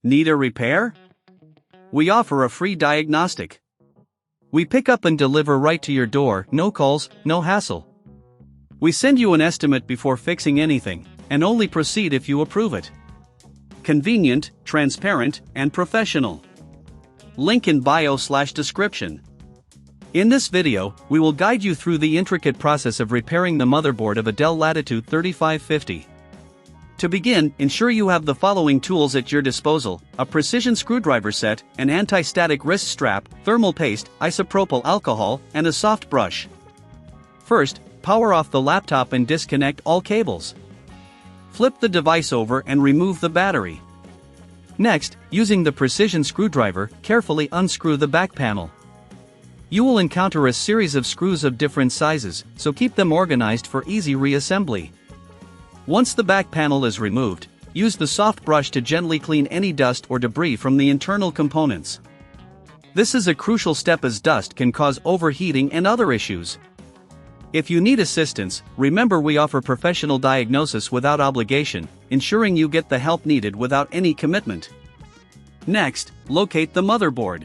Need a repair? We offer a free diagnostic. We pick up and deliver right to your door, no calls, no hassle. We send you an estimate before fixing anything, and only proceed if you approve it. Convenient, transparent, and professional. Link in bio/description. In this video, we will guide you through the intricate process of repairing the motherboard of a Dell Latitude 3550. To begin, ensure you have the following tools at your disposal: a precision screwdriver set, an anti-static wrist strap, thermal paste, isopropyl alcohol, and a soft brush. First, power off the laptop and disconnect all cables. Flip the device over and remove the battery. Next, using the precision screwdriver, carefully unscrew the back panel. You will encounter a series of screws of different sizes, so keep them organized for easy reassembly. Once the back panel is removed, use the soft brush to gently clean any dust or debris from the internal components. This is a crucial step as dust can cause overheating and other issues. If you need assistance, remember we offer professional diagnosis without obligation, ensuring you get the help needed without any commitment. Next, locate the motherboard.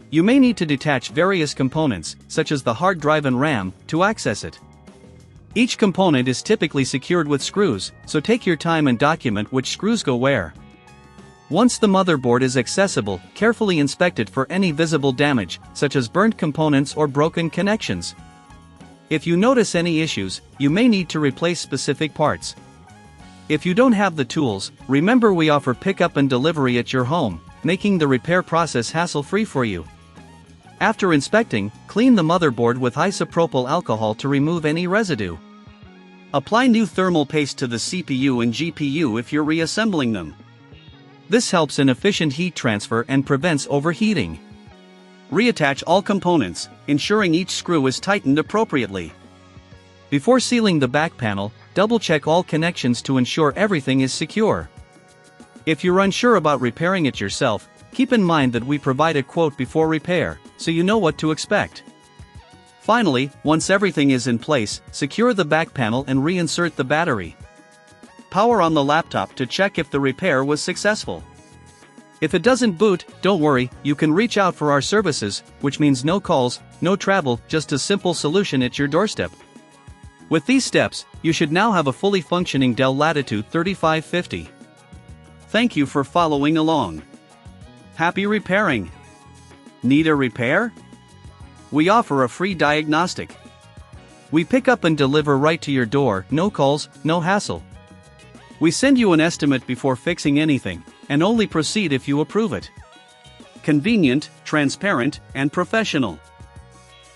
You may need to detach various components, such as the hard drive and RAM, to access it. Each component is typically secured with screws, so take your time and document which screws go where. Once the motherboard is accessible, carefully inspect it for any visible damage, such as burnt components or broken connections. If you notice any issues, you may need to replace specific parts. If you don't have the tools, remember we offer pickup and delivery at your home, making the repair process hassle-free for you. After inspecting, clean the motherboard with isopropyl alcohol to remove any residue. Apply new thermal paste to the CPU and GPU if you're reassembling them. This helps in efficient heat transfer and prevents overheating. Reattach all components, ensuring each screw is tightened appropriately. Before sealing the back panel, double-check all connections to ensure everything is secure. If you're unsure about repairing it yourself, keep in mind that we provide a quote before repair, so you know what to expect. Finally, once everything is in place, secure the back panel and reinsert the battery. Power on the laptop to check if the repair was successful. If it doesn't boot, don't worry, you can reach out for our services, which means no calls, no travel, just a simple solution at your doorstep. With these steps, you should now have a fully functioning Dell Latitude 3550. Thank you for following along. Happy repairing! Need a repair? We offer a free diagnostic. We pick up and deliver right to your door, no calls, no hassle. We send you an estimate before fixing anything, and only proceed if you approve it. Convenient, transparent, and professional.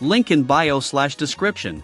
Link in bio/description.